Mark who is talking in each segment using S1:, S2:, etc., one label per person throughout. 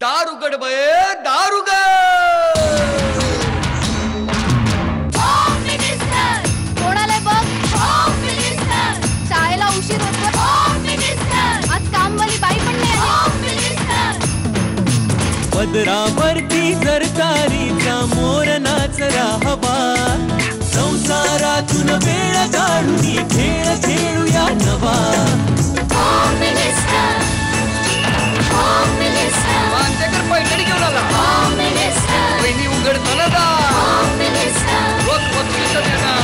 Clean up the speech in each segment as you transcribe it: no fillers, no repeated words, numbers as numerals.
S1: दार उघड बये, दार उघड.
S2: कोणाला बघ, शाळेला उशीर होतो. आज कामवाली बाई पण नाही आली.
S3: पदरावरती जर तारीचा मोर नाचरा हवा, संसारातून वेळ काढून खेळ खेळूया नवा.
S1: मांजेकर पैठणी घेऊन आला. वहिनी उघडताना दा. वक वक्तीचं देणार.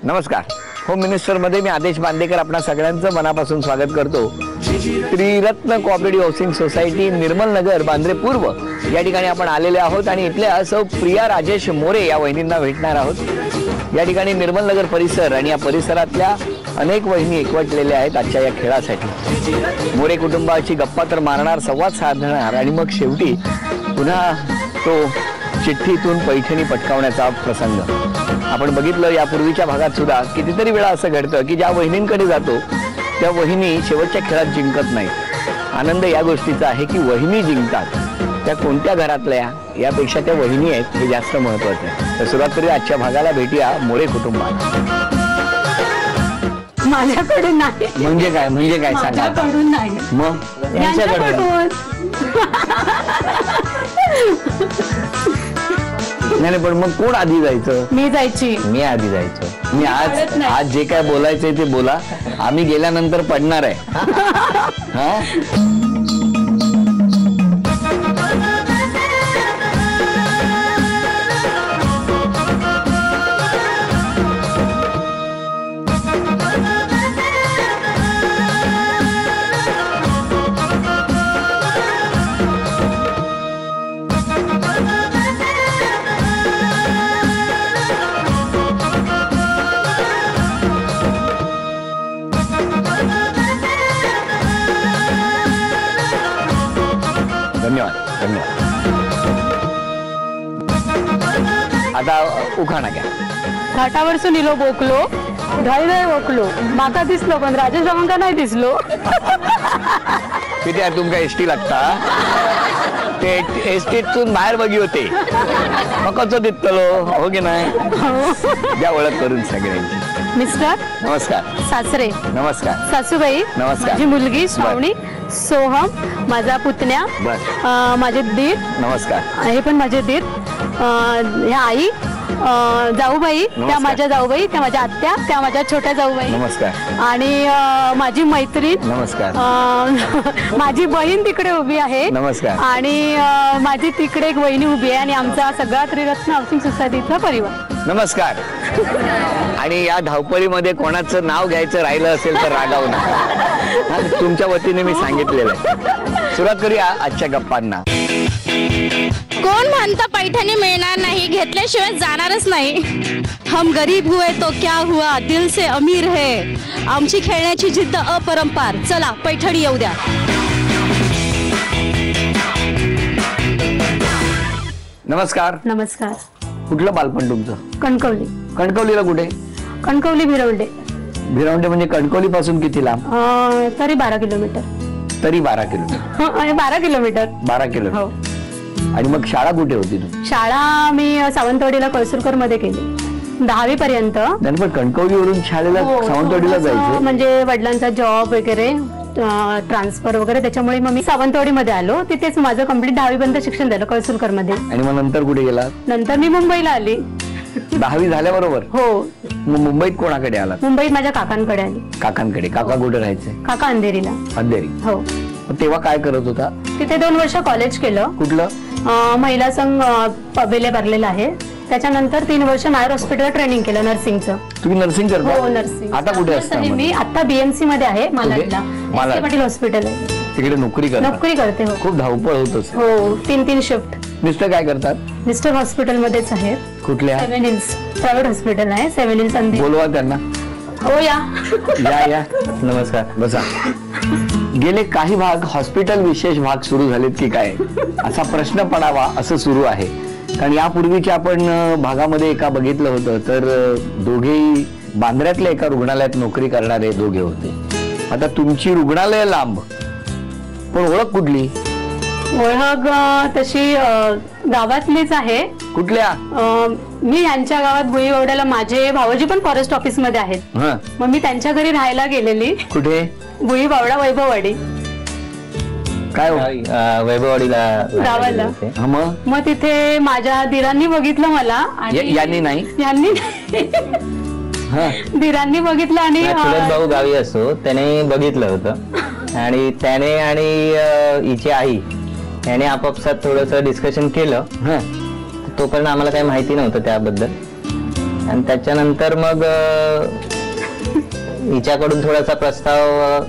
S4: नमस्कार. होम मिनिस्टर मध्ये मी आदेश बांदेकर आपणा सगळ्यांचं मनापासून स्वागत करतो. त्रिरत्न कोऑपरेटिव्ह हाऊसिंग सोसायटी निर्मल नगर बांद्रे पूर्व या ठिकाणी आपण आलेले आहोत आणि इथल्या सौ प्रिया राजेश मोरे या वहिनींना भेटणार आहोत. या ठिकाणी निर्मल नगर परिसर आणि या परिसरातल्या अनेक वहिनी एकवटलेल्या आहेत आजच्या या खेळासाठी. मोरे कुटुंबाची गप्पा तर मारणार, संवाद साधणार आणि मग शेवटी पुन्हा तो चिठ्ठीतून पैठणी पटकावण्याचा प्रसंग आपण बघितलं. यापूर्वीच्या भागात सुद्धा कितीतरी वेळा असं घडतं की ज्या वहिनींकडे जातो त्या वहिनी शेवटच्या खेळात जिंकत नाही. आनंद या गोष्टीचा आहे की वहिनी जिंकतात. त्या कोणत्या घरातल्या यापेक्षा त्या वहिनी आहेत हे जास्त महत्वाचं आहे. तर सुरुवात करूया आजच्या भागाला. भेटूया मोरे कुटुंबात.
S5: माझ्याकडून नाही.
S4: म्हणजे काय सांगा.
S5: नाही
S4: मग
S5: यांच्याकडून.
S4: नाही पण मग कोण आधी जायचं.
S5: मी जायची.
S4: मी आधी जायचो. मी आज जे काय बोलायचंय ते बोला. आम्ही गेल्यानंतर पडणार आहे. हा आता उखाणा घ्या.
S5: घाटावरसून इलो बोकलो, ढळढळ ओकलो, माका दिसलो पण राजेश रावांका नाही दिसलो.
S4: किती आहे तुमका एसटी लागता. ते एसटीतून बाहेर बघी होते मग कसं दिसतलो हो की नाही. द्या ओळख करून सगळ्यांची.
S5: मिस्टर
S4: नमस्कार.
S5: सासरे
S4: नमस्कार.
S5: सासूबाई
S4: नमस्कार.
S5: माझी मुलगी श्रावणी, सोहम माझा पुतण्या, माझे दीर.
S4: नमस्कार.
S5: हे पण माझे दीर. ह्या आई, जाऊबाई, त्या माझ्या जाऊबाई, त्या माझ्या आत्या, त्या माझ्या छोट्या जाऊबाई.
S4: नमस्कार.
S5: आणि माझी मैत्रीण.
S4: नमस्कार.
S5: माझी बहीण तिकडे उभी आहे.
S4: नमस्कार.
S5: आणि माझी तिकडे एक वहिनी उभी आहे आणि आमचा सगळा त्रिरत्न हाऊसिंग सोसायटीचा परिवार.
S4: नमस्कार. आणि या धावपळीमध्ये कोणाचं नाव घ्यायचं राहिलं असेल तर रागावू नका. तुमच्या वतीने मी सांगितलेलं आहे. सुरुवात करूया आजच्या गप्पांना.
S2: कोण म्हणतं पैठणी मिळणार नाही, घेतल्याशिवाय जाणारच नाही. हम गरीब हुए तो क्या हुआ, दिल से अमीर है. आमची खेळण्याची जिद्द अपरंपार. चला पैठणी येऊ द्या.
S4: नमस्कार.
S5: नमस्कार.
S4: कुठलं बालपण तुमचं.
S5: कणकवली.
S4: कणकवलीला कुठे.
S5: कणकवली भिरवंडे.
S4: भिरवंडे म्हणजे कणकवली पासून किती लांब.
S5: तरी 12 किलोमीटर.
S4: तरी 12 किलोमीटर.
S5: 12 किलोमीटर.
S4: 12 किलोमीटर.
S5: हो.
S4: आणि मग शाळा कुठे होती तू.
S5: शाळा मी सावंतवाडीला कळसुरकर मध्ये केली 10वी पर्यंत.
S4: पण कणकवलीवरून शाळेला सावंतवाडीला जायचं
S5: म्हणजे वडिलांचा जॉब वगैरे, ट्रान्सफर वगैरे, त्याच्यामुळे मग मी सावंतवाडीमध्ये आलो. तिथेच माझं कंप्लीट 10वी पर्यंत शिक्षण झालं कळसुरकर मध्ये.
S4: आणि मग नंतर कुठे गेला.
S5: नंतर मी मुंबईला आली.
S4: 10वी झाल्याबरोबर.
S5: हो.
S4: मग मुंबईत कोणाकडे आला.
S5: मुंबईत माझ्या काकांकडे आली.
S4: काकांकडे. काका कुठे राहायचे.
S5: काका अंधेरीला.
S4: अंधेरी.
S5: हो.
S4: तेव्हा काय करत होता.
S5: तिथे 2 वर्ष कॉलेज केलं.
S4: कुठलं.
S5: महिला संघ पवेले भरलेला आहे. त्याच्यानंतर 3 वर्ष नायर हॉस्पिटल ट्रेनिंग केलं नर्सिंगचं.
S4: तुम्ही नर्सिंग करता.
S5: हो नर्सिंग.
S4: आता कुठे असता.
S5: मी आता बीएमसी मध्ये आहे मालाडला. पाटील हॉस्पिटल आहे
S4: तिकडे नोकरी
S5: करते. हो.
S4: खूप धावपळ होत असते.
S5: हो. 3 शिफ्ट.
S4: मिस्टर काय करतात.
S5: मिस्टर हॉस्पिटल मध्येच आहेत.
S4: कुठल्या.
S5: 7 हिल्स प्रायव्हेट हॉस्पिटल आहे. 7 हिल्स अंधेरी.
S4: बोलवा त्यांना.
S5: हो या.
S4: या. नमस्कार. बसा. गेले काही भाग हॉस्पिटल विशेष भाग सुरू झालेत की काय असा प्रश्न पडावा असं सुरू आहे. कारण यापूर्वीच्या आपण भागामध्ये एका बघितलं होतं तर दोघेही बांद्र्यातल्या एका रुग्णालयात नोकरी करणारे दोघे होते. आता तुमची रुग्णालय लांब, पण ओळख कुठली?
S5: ओळख तशी गावातलीच आहे.
S4: कुठल्या?
S5: मी यांच्या गावात भुईवड्याला, माझे भाऊजी पण फॉरेस्ट ऑफिस मध्ये आहेत. मग मी त्यांच्या घरी राहायला गेलेली.
S4: कुठे?
S5: भुईबावडा, वैभववाडी.
S4: काय
S6: वैभववाडीला
S5: गावाला. मग तिथे माझ्या दिरांनी बघितलं मला.
S4: यांनी नाही,
S5: यांनी दिरांनी बघितलं आणि
S6: चुलत भाऊ गावी असतो, त्याने बघितलं होतं आणि त्याने आणि हिची आई याने आपापसात थोडस डिस्कशन केलं. तोपर्यंत आम्हाला काही माहिती नव्हतं त्याबद्दल. आणि त्याच्यानंतर मग हिच्याकडून थोडासा प्रस्ताव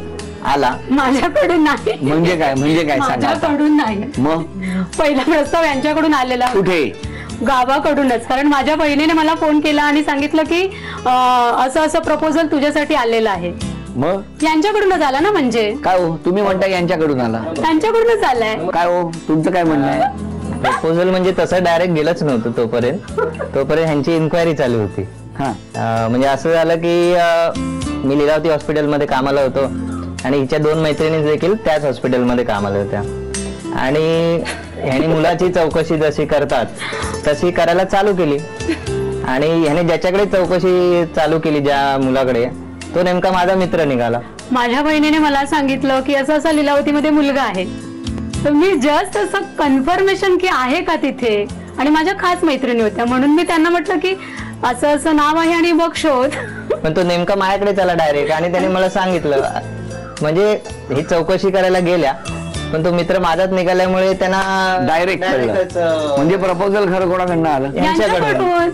S6: आला.
S5: माझ्याकडून नाही.
S4: म्हणजे काय? म्हणजे काय सांगा?
S5: माझ्याकडून नाही.
S4: मग
S5: पहिला प्रस्ताव यांच्याकडून आलेला.
S4: कुठे?
S5: गावाकडूनच. कारण माझ्या बहिणीने मला फोन केला आणि सांगितलं की असं असं प्रपोजल तुझ्यासाठी आलेलं आहे.
S4: मग
S5: यांच्याकडूनच आला ना. म्हणजे
S4: काय हो, तुम्ही म्हणता यांच्याकडून आला?
S5: त्यांच्याकडूनच आलाय.
S4: काय हो, तुमचं काय म्हणणं आहे?
S6: प्रपोजल म्हणजे तसं डायरेक्ट गेलंच नव्हतं तोपर्यंत ह्यांची इन्क्वायरी चालू होती. म्हणजे असं झालं की मी लीलावती हॉस्पिटलमध्ये कामाला होतो आणि हिच्या 2 मैत्रिणी देखील त्याच हॉस्पिटलमध्ये कामाला होत्या. आणि ह्याने मुलाची चौकशी जशी करतात तशी करायला चालू केली. आणि ह्याने ज्याच्याकडे चौकशी चालू केली, ज्या मुलाकडे, तो नेमका माझा मित्र निघाला.
S5: माझ्या बहिणीने मला सांगितलं की असं असं लीलावतीमध्ये मुलगा आहे. तर मी जस्ट असं कन्फर्मेशन की आहे का तिथे, आणि माझ्या खास मैत्रिणी होत्या म्हणून मी त्यांना म्हटलं की असं असं नाव आहे आणि बघ शोध.
S6: पण तो नेमका माझ्याकडे चला डायरेक्ट आणि त्याने मला सांगितलं. म्हणजे ही चौकशी करायला गेल्या पण तो मित्र माझाच निघाल्यामुळे त्यांना
S4: डायरेक्ट म्हणजे प्रपोजल खरं कोणाकडनं आलं?
S5: यांच्याकडून.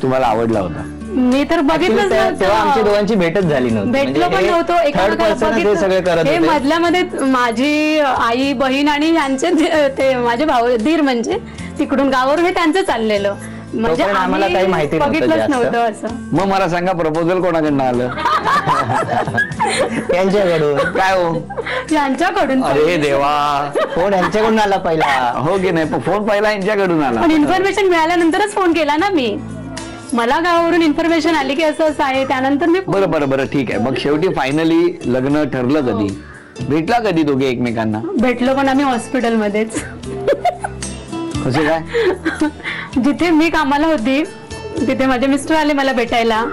S4: तुम्हाला आवडला होता?
S5: मी तर बघितलंच
S6: तेव्हा आमची दोघांची भेटच झाली नव्हती.
S5: भेटलो पण नव्हतो.
S6: सगळे करत
S5: हे मधल्यामध्ये माझी आई, बहीण आणि यांचे ते माझे भाऊ धीर म्हणजे तिकडून गावावरून हे त्यांचं चाललेलं. म्हणजे
S6: आम्हाला काही माहिती
S5: बघितलंच नव्हतं असं.
S4: मग मला सांगा, प्रपोजल कोणाकडनं आलं?
S6: यांच्याकडून.
S4: काय हो?
S5: यांच्याकडून.
S4: अरे देवा,
S6: फोन यांच्याकडून आला पहिला.
S4: हो की नाही? फोन पहिला यांच्याकडून आला.
S5: पण इन्फॉर्मेशन मिळाल्यानंतरच फोन केला ना मी. मला गावावरून इन्फॉर्मेशन आली की असं असं आहे, त्यानंतर मी.
S4: बरं ठीक आहे. मग शेवटी फायनली लग्न ठरलं कधी? भेटला कधी दोघे एकमेकांना?
S5: भेटलो पण आम्ही हॉस्पिटलमध्येच.
S4: कसे काय?
S5: जिथे मी कामाला होती तिथे माझे मिस्टर आले मला भेटायला.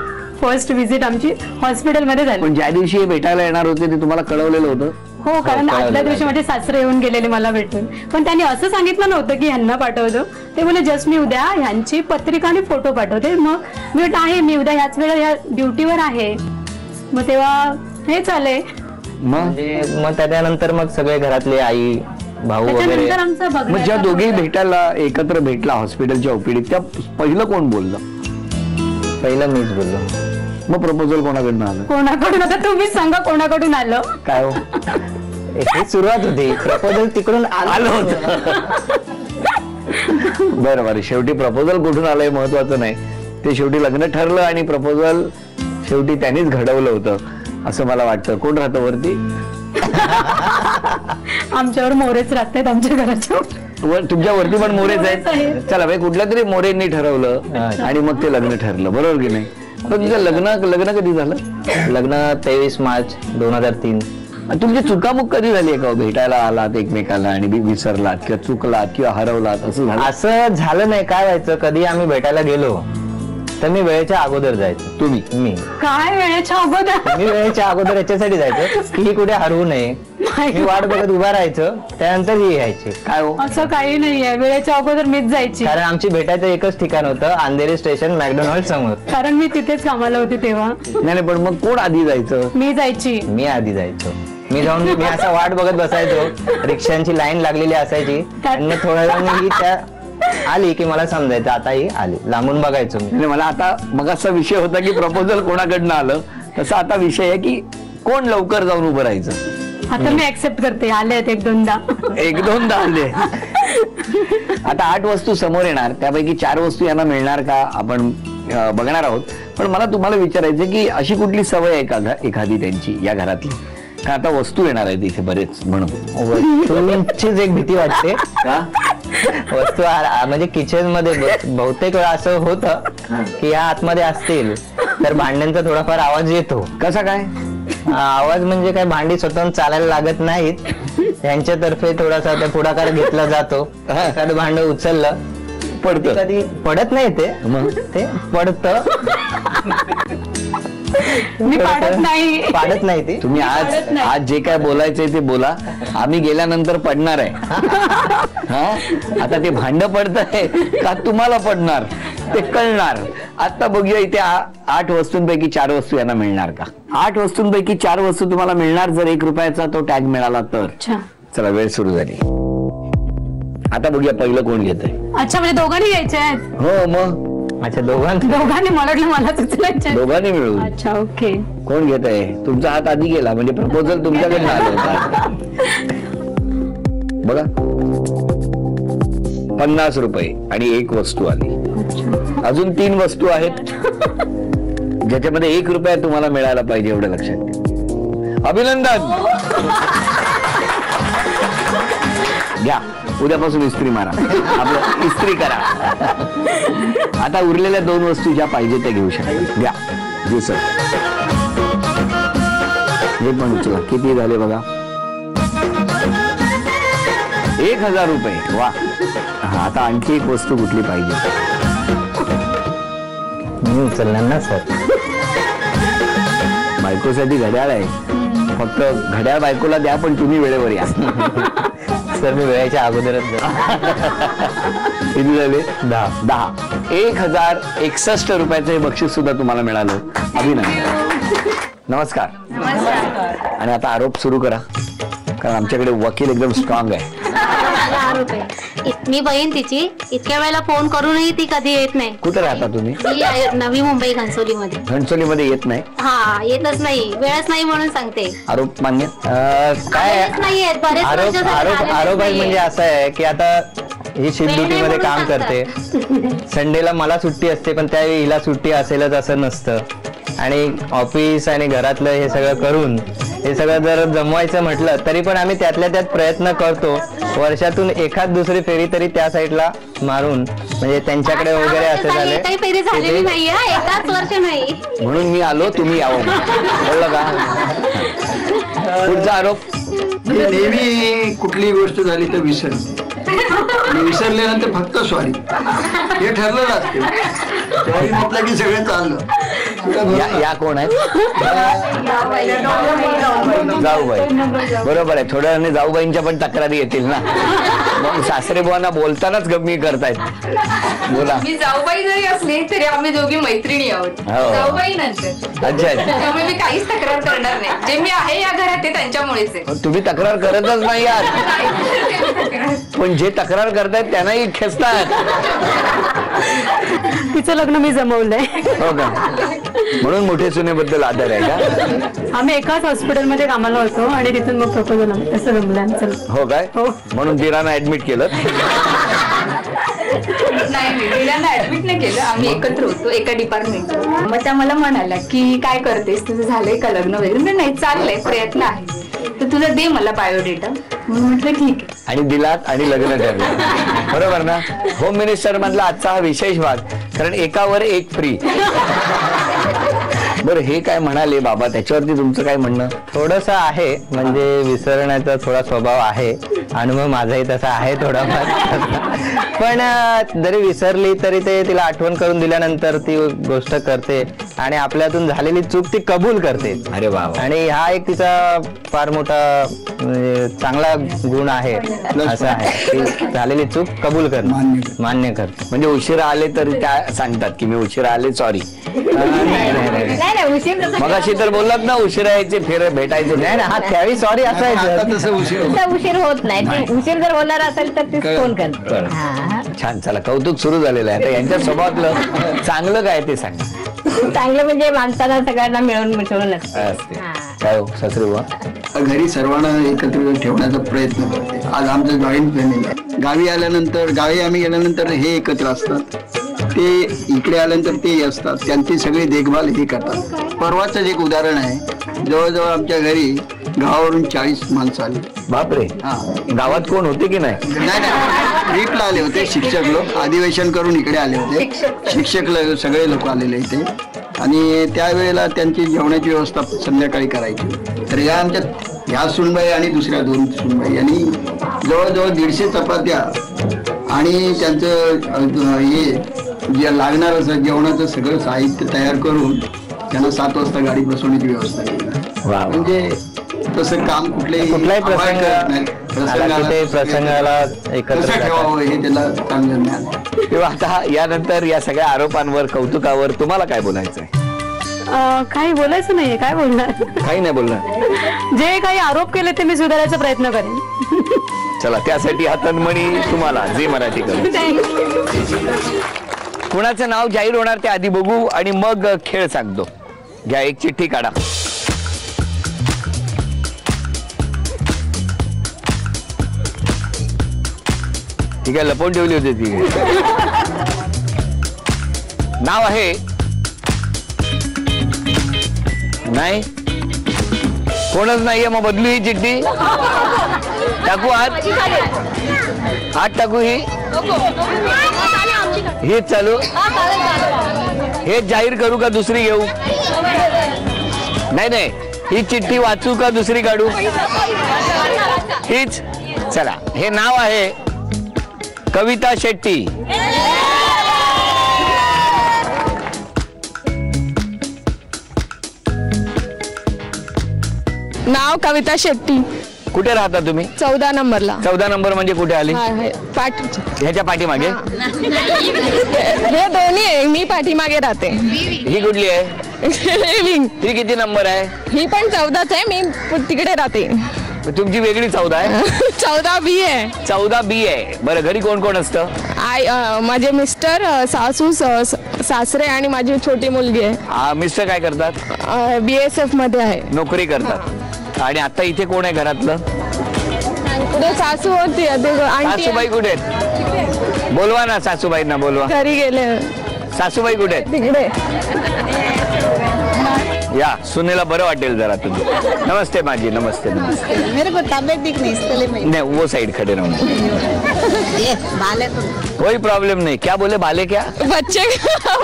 S5: फर्स्ट व्हिजिट आमची हॉस्पिटलमध्ये झाली.
S4: पण ज्या दिवशी हे भेटायला येणार होते ते तुम्हाला कळवलेलं होतं?
S5: हो, कारण आदल्या दिवशी माझे सासरे येऊन गेलेले मला भेटून. पण त्यांनी असं सांगितलं नव्हतं की ह्यांना पाठवतो. ते बोले जस्ट मी उद्या ह्यांची पत्रिका आणि फोटो पाठवते. मग मी म्हटलं आहे, मी उद्या ह्याच वेळेला ह्या ड्युटीवर आहे. मग तेव्हा हे चाले.
S4: मग
S6: त्याच्यानंतर मग सगळे घरातले, आई, भाऊ वगैरे.
S4: मग ज्या दोघेही भेटायला एकत्र भेटला हॉस्पिटलच्या ओपीडीत, त्या पहिलं कोण बोललं?
S6: पहिलं मीच बोललो.
S4: मग प्रपोजल कोणाकडून आलं?
S5: कोणाकडून? आता तुम्हीच सांगा कोणाकडून आलं.
S6: काय हो, ही सुरुवात होती. प्रपोजल तिकडून आलं होतं.
S4: बरं, शेवटी प्रपोजल कुठून आलंय महत्वाचं नाही. ते शेवटी लग्न ठरलं आणि प्रपोजल शेवटी त्यांनीच घडवलं होतं असं मला वाटतं. कोण राहतं वरती?
S5: आमच्यावर मोरेच राहतात. आमच्या घराच्या
S4: तुमच्या वरती पण मोरेच आहेत. चला भाई, कुठल्या तरी मोरेंनी ठरवलं आणि मग ते लग्न ठरलं, बरोबर की नाही? पण तुझं लग्न कधी झालं?
S6: लग्न 23 मार्च 2003.
S4: तुमची चुकामुक कधी झाली आहे का? भेटायला आलात एकमेकाला आणि विसरलात किंवा चुकलात किंवा हरवलात असं झालं?
S6: असं झालं नाही. काय व्हायचं, कधी आम्ही भेटायला गेलो तर मी वेळेच्या अगोदर जायचो.
S4: मी
S5: काय वेळेच्या अगोदर?
S6: मी वेळेच्या अगोदर याच्यासाठी जायचो की ही कुठे हरवू नये. मी वाट बघत उभा राहायचो, त्यानंतर ही यायची.
S4: काय हो?
S5: असं काही नाहीये, वेळेच्या अगोदर मीच जायची.
S6: कारण आमची भेटायचं एकच ठिकाण होतं, अंधेरी स्टेशन, मॅकडोनाल्ड समोर.
S5: कारण मी तिथेच कामाला होते तेव्हा.
S4: नाही, पण मग कोण आधी जायचं?
S5: मी जायची.
S6: मी आधी जायचो. मी जाऊन मी असा वाट बघत बसायचो. रिक्षांची लाईन लागलेली असायची आणि थोड्या वेळाने ही त्या आली की मला समजायचं आता ही आली. लांबून बघायचो मी.
S4: मला आता मग असा विषय होता की प्रपोजल कोणाकडनं आलं, तसा आता विषय आहे की कोण लवकर जाऊन उभं राहायचं.
S5: आता मी ऍक्सेप्ट करते. आले आहेत 1-2दा
S4: आले. आता 8 वस्तू समोर येणार, त्यापैकी 4 वस्तू यांना मिळणार का आपण बघणार आहोत. पण मला तुम्हाला विचारायचं की अशी कुठली सवय आहे का एखादी त्यांची या घरातली आता वस्तू येणार आहे तिथे बरेच म्हणून.
S6: वस्तूंचीच एक भीती वाटते.
S4: का?
S6: वस्तू म्हणजे किचन मध्ये बहुतेक वेळा असं होतं की या आतमध्ये असतील तर भांड्यांचा थोडाफार आवाज येतो.
S4: कसा काय
S6: आवाज म्हणजे काय, भांडी स्वतःहून चालायला लागत नाहीत, त्यांच्यातर्फे थोडासा त्या पुढाकार घेतला जातो. एखादं भांड उचललं
S4: पडतं,
S6: कधी पडत नाही ते,
S4: मग
S6: ते पडतं.
S5: मी पाडत नाही
S6: ते.
S4: तुम्ही आज जे काय बोलायचंय ते बोला, आम्ही गेल्यानंतर पडणार आहे. हा आता ते भांड पडतंय का तुम्हाला पडणार ते कळणार. आता बघूया इथे 8 वस्तूंपैकी 4 वस्तू यांना मिळणार का? 8 वस्तूंपैकी 4 वस्तू तुम्हाला मिळणार जर 1 रुपयाचा तो टॅग मिळाला तर. चला वेळ सुरू झाली. आता बघूया पहिलं कोण घेतंय.
S5: अच्छा, म्हणजे दोघांनी घ्यायचे आहेत.
S4: हो मग.
S6: अच्छा, दोघांनी
S5: मला वाटलं मला सुचवायचे.
S4: दोघांनी मिळून.
S5: अच्छा, ओके.
S4: कोण घेत आहे? तुमचा हात आधी गेला म्हणजे प्रपोजल तुमच्याकडे आलं होतं. बघा 50 रुपये आणि 1 वस्तू आली. अजून 3 वस्तू आहेत ज्याच्यामध्ये 1 रुपया तुम्हाला मिळायला पाहिजे एवढं लक्षात घ्या. अभिनंदन. घ्या, उद्यापासून इस्त्री मारा, आपलं इस्त्री करा. आता उरलेल्या 2 वस्तू ज्या पाहिजे त्या घेऊ शकता. घ्या दिवस हे पण उचला. किती झाले बघा? 1000 रुपये. वा. हा, आता आणखी 1 वस्तू कुठली पाहिजे?
S6: मी उचलणार ना सर.
S4: बायकोसाठी घड्याळ आहे, फक्त घड्याळ बायकोला द्या पण तुम्ही वेळेवर या.
S6: सर मी वेळेच्या अगोदरच.
S4: किती झाले?
S6: 10.
S4: 1061 रुपयाचं हे बक्षीस सुद्धा तुम्हाला मिळालं. अभिनंदन. नमस्कार. आणि आता आरोप सुरू करा, कारण आमच्याकडे वकील एकदम स्ट्रॉंग आहे.
S2: मी बहीण तिची, इतक्या वेळेला फोन करूनही ती कधी येत नाही.
S4: कुठे राहता तुम्ही?
S2: नवी मुंबई घनसोलीमध्ये.
S4: घनसोलीमध्ये येत नाही?
S2: हा, येतच नाही, वेळच नाही म्हणून सांगते.
S4: आरोप मान्य?
S6: काय
S2: नाहीये, बरेच वर्ष झाले आलेच
S6: आरोप
S2: नाहीये.
S6: म्हणजे असं आहे की आता ही शिफ्ट ड्युटी मध्ये काम करते, संडेला मला सुट्टी असते पण त्यावेळी हिला सुट्टी असेलच असं नसतं. आणि ऑफिस आणि घरातलं हे सगळं करून हे सगळं जर जमवायचं म्हटलं तरी पण आम्ही त्यातल्या त्यात प्रयत्न करतो. वर्षातून एखाद दुसरी फेरी तरी त्या साईडला मारून, म्हणजे त्यांच्याकडे वगैरे असे झाले.
S2: काही फेरी झालेली नाहीये, एकाच वर्ष नाही.
S4: म्हणून मी आलो, तुम्ही यावं. कळलं का? पुढचा आरोप.
S7: नेहमी कुठली गोष्ट झाली तर विसरल्यानंतर फक्त सॉरी हे ठरलेलं असते. सॉरी म्हटलं की सगळं चाललं.
S4: या कोण आहेत? जाऊबाई. बरोबर आहे. थोड्या वेळाने जाऊबाईंच्या पण तक्रारी येतील ना, मग सासरे बुवांना बोलतानाच गम्मी करतायत. बोला.
S8: मी जाऊबाई जरी असली तरी आम्ही दोघी मैत्रिणी आहोत. जाऊबाई नंतर.
S4: अच्छा.
S8: त्यामुळे मी काहीच तक्रार करणार नाही. जे मी आहे या घरात ते त्यांच्यामुळेच आहे.
S4: तुम्ही तक्रार करतच नाही आहात, पण जे तक्रार करतायत त्यांनाही खेचतात.
S5: तिचं लग्न मी जमवलंय.
S4: हो का? म्हणून मोठे सुनेबद्दल आदर आहे का?
S5: आम्ही एकाच हॉस्पिटलमध्ये कामाला होतो आणि तिथून मग प्रपोजल असं जमलं आमचं.
S4: हो काय? म्हणून दिरांना ऍडमिट केलं?
S8: नाही, मी दिरांना ऍडमिट नाही केलं. आम्ही एकत्र होतो एका डिपार्टमेंट. मग त्या मला म्हणाल्या की काय करतेस, तुझं झालंय का लग्न वगैरे? नाही, चाललंय, प्रयत्न आहे, तर तुझं दे मला बायोडेटा. म्हणून म्हटलं ठीक आहे. आणि
S4: दिलात आणि लग्न ठरलं. बरोबर ना? होम मिनिस्टर मधला आजचा हा विशेष भाग, कारण एकावर एक फ्री. बरं, हे काय म्हणाले बाबा, त्याच्यावरती तुमचं काय म्हणणं?
S6: थोडंसं आहे, म्हणजे विसरण्याचा थोडा स्वभाव आहे, अनुभव माझाही तसा आहे थोडाफार. पण जरी विसरली तरी ते तिला आठवण करून दिल्यानंतर ती गोष्ट करते आणि आपल्यातून झालेली चूक ती कबूल करते.
S4: अरे बाबा.
S6: आणि हा एक तिचा फार मोठा चांगला गुण आहे. असं आहे की झालेली चूक कबूल करते, मान्य करते.
S4: म्हणजे उशिरा आले तरी त्या सांगतात की मी उशिरा आले, सॉरी. मगाशी तर बोललात ना उशिरा यायचे, फेर भेटायचे.
S6: नाही ना, हा त्यावेळी सॉरी असायचं.
S2: उशीर होत नाही. उशीर जर होणार असेल तर ते फोन करते.
S4: छान. चला, कौतुक सुरू झालेलं आहे. आता यांच्या स्वभावातलं चांगलं काय ते सांगा.
S2: चांगलं म्हणजे माणसाला सगळ्यांना मिळून मिसळून
S4: काय हो सासरे बुवा?
S7: घरी सर्वांना एकत्र ठेवण्याचा प्रयत्न करते. आज आमचं जॉईंट फॅमिली आहे. गावी आम्ही गेल्यानंतर हे एकत्र असतात, ते इकडे आल्यानंतर ते असतात, त्यांची सगळी देखभाल हे करतात. परवाच एक उदाहरण आहे. जवळजवळ आमच्या घरी गावावरून 40 माणसं आली.
S4: बापरे.
S7: हा,
S4: गावात कोण होते की नाही?
S7: नाही ट्रिपला आले होते शिक्षक लोक, अधिवेशन करून इकडे आले होते. शिक्षक सगळे लोक आलेले इथे. आणि त्यावेळेला त्यांची जेवणाची व्यवस्था संध्याकाळी करायची. तर या आमच्या ह्या सुनबाई आणि दुसऱ्या 2 सुनबाई यांनी जवळजवळ 150 चपात्या आणि त्यांचं हे जे लागणार असं जेवणाचं सगळं साहित्य तयार करून त्यांना 7 वाजता गाडी बसवण्याची व्यवस्था केली. म्हणजे तसं काम कुठल्याही
S6: प्रसंगाला एकत्र
S7: ठेवावं हे त्याला चांगलं ज्ञान.
S4: किंवा आता यानंतर या सगळ्या आरोपांवर कौतुकावर तुम्हाला काय बोलायचंय?
S5: काही बोलायचं नाहीये. काय बोलणार?
S4: काही नाही बोलणार.
S5: जे काही आरोप केले ते मी सुधारायचा प्रयत्न करेन.
S4: चला, त्यासाठी हा तन्मणी तुम्हाला झी मराठी करू. कुणाचं नाव जाहीर होणार ते आधी बघू आणि मग खेळ सांगतो. घ्या, एक चिठ्ठी काढा. ठीक आहे, लपवून ठेवली होती ती. नाव आहे नाही, कोणच नाहीये. मग बदलू ही चिठ्ठी. टाकू आत टाकू ही चालू. हे जाहीर करू का दुसरी घेऊ? नाही, ही चिठ्ठी वाचू का दुसरी काढू? हीच. चला, हे नाव आहे कविता शेट्टी.
S9: नाव कविता शेट्टी.
S4: कुठे राहता तुम्ही?
S9: 14 नंबरला.
S4: 14 नंबर म्हणजे कुठे आली? ह्याच्या पाठीमागे.
S9: हे दोन्ही आहे. मी पाठीमागे राहते.
S4: ही कुठली आहे? ही किती नंबर आहे?
S9: ही पण 14च आहे. मी तिकडे राहते.
S4: तुमची वेगळी 14 आहे?
S9: 14B आहे.
S4: 14B आहे. बरं, घरी कोण कोण असतं?
S9: माझे मिस्टर, सासू, सासरे आणि माझी छोटी मुलगी आहे.
S4: मिस्टर काय करतात?
S9: BSF मध्ये आहे.
S4: नोकरी करतात. आणि आता इथे कोण आहे घरातलं?
S9: पुढे सासू होती.
S4: सासूबाई कुठे आहेत? बोलवा ना, सासूबाईंना बोलवा.
S9: घरी गेले.
S4: सासूबाई कुठे आहेत?
S9: तिकडे.
S4: या, सुनेला बरं वाटेल जरा तुम्ही. नमस्ते माझी. नमस्ते.
S10: मेरे को तबीयत ठीक नहीं, इसके लिए मैं
S4: नहीं, वो साइड खड़े रहो.
S10: बाले
S4: कोई प्रॉब्लम नहीं. क्या बोले? बाले क्या?
S9: बच्चे.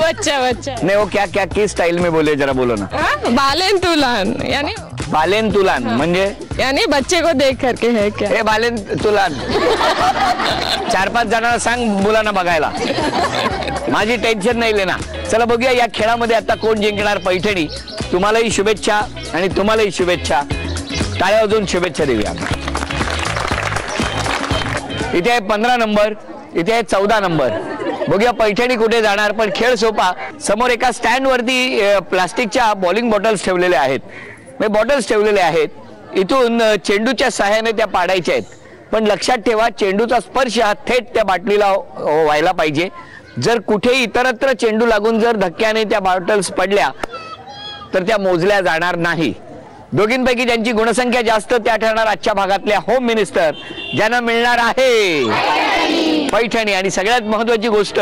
S9: बच्चा.
S4: नहीं, वो क्या क्या किस स्टाइल में बोले जरा बोलो ना.
S9: बालेन तुलान यानी
S4: बालेन तुलान म्हणजे
S9: यानी बच्चे को देख करके है क्या?
S4: हे बालेन तुलान. 4-5 जणांना सांग मुलांना बघायला. माझी टेन्शन नाही लेना. चला बघूया या खेळामध्ये आता कोण जिंकणार. पैठणी, तुम्हालाही शुभेच्छा आणि तुम्हालाही शुभेच्छा. टाळ्या वाजवून शुभेच्छा देऊया. इथे आहे 15 नंबर, इथे आहे 14 नंबर. बघूया पैठणी कुठे जाणार. पण खेळ सोपा. समोर एका स्टँड वरती प्लास्टिकच्या बॉलिंग बॉटल्स ठेवलेल्या आहेत. बॉटल्स ठेवलेले आहेत. इथून चेंडूच्या सहाय्याने त्या पाडायच्या आहेत. पण लक्षात ठेवा, चेंडूचा स्पर्श हा थेट त्या बाटलीला व्हायला पाहिजे. जर कुठेही इतरत्र चेंडू लागून जर धक्क्याने त्या बॉटल्स पडल्या तर त्या मोजल्या जाणार नाही. दोघींपैकी ज्यांची गुणसंख्या जास्त त्या ठरणार आजच्या भागातल्या होम मिनिस्टर, ज्यांना मिळणार आहे पैठणी. आणि सगळ्यात महत्वाची गोष्ट,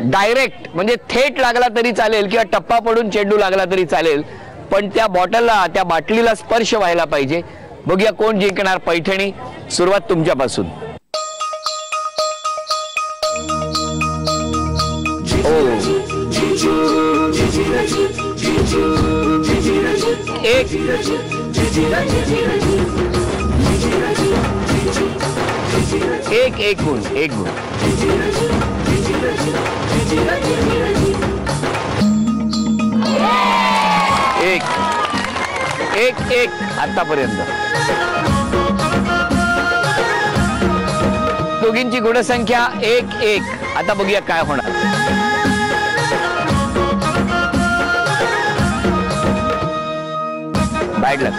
S4: डायरेक्ट म्हणजे थेट लागला तरी चालेल किंवा टप्पा पडून चेंडू लागला तरी चालेल, पण त्या बॉटलला, त्या बाटलीला स्पर्श व्हायला पाहिजे. बघूया कोण जिंकणार पैठणी. सुरुवात तुमच्यापासून. एक गुण. एक आतापर्यंत. दोघींची गुणसंख्या 1-1. आता बघूया काय होणार. बॅड लक.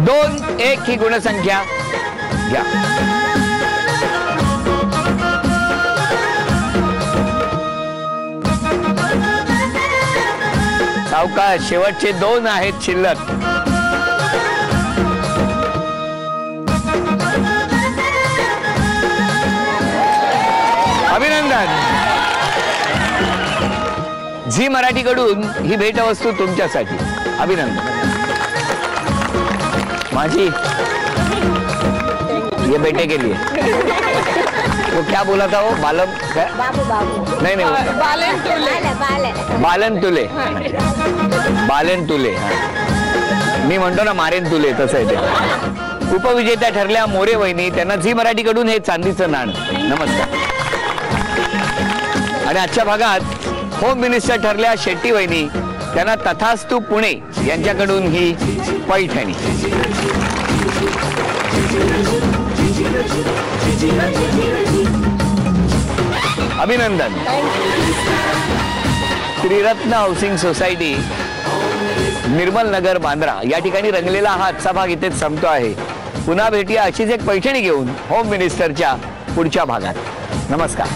S4: 2-1 ही गुणसंख्या घ्या. सावकाश. शेवटचे 2 आहेत शिल्लक. अभिनंदन. झी मराठीकडून ही भेटवस्तू तुमच्यासाठी. अभिनंदन. माझी ये बेटे के लिए. वो क्या बोला था वो बालम
S10: बाबू बाबू
S4: नहीं
S9: बालन तुले.
S4: बालन तुले. बालन तुले. मी म्हणतो ना मारेन तुले, तसं आहे ते. उपविजेत्या ठरल्या मोरे वहिनी, त्यांना झी मराठीकडून हे चांदीचं नाणं. नमस्कार. आणि आजच्या भागात होम मिनिस्टर ठरल्या शेट्टी वहिनी, त्यांना तथास्तू पुणे यांच्याकडून ही पैठणी. अभिनंदन. त्रिरत्न हाऊसिंग सोसायटी, निर्मल नगर, बांद्रा या ठिकाणी रंगलेला हा आजचा भाग इथेच संपतो आहे. पुन्हा भेटूया अशीच एक पैठणी घेऊन होम मिनिस्टरच्या पुढच्या भागात. नमस्कार.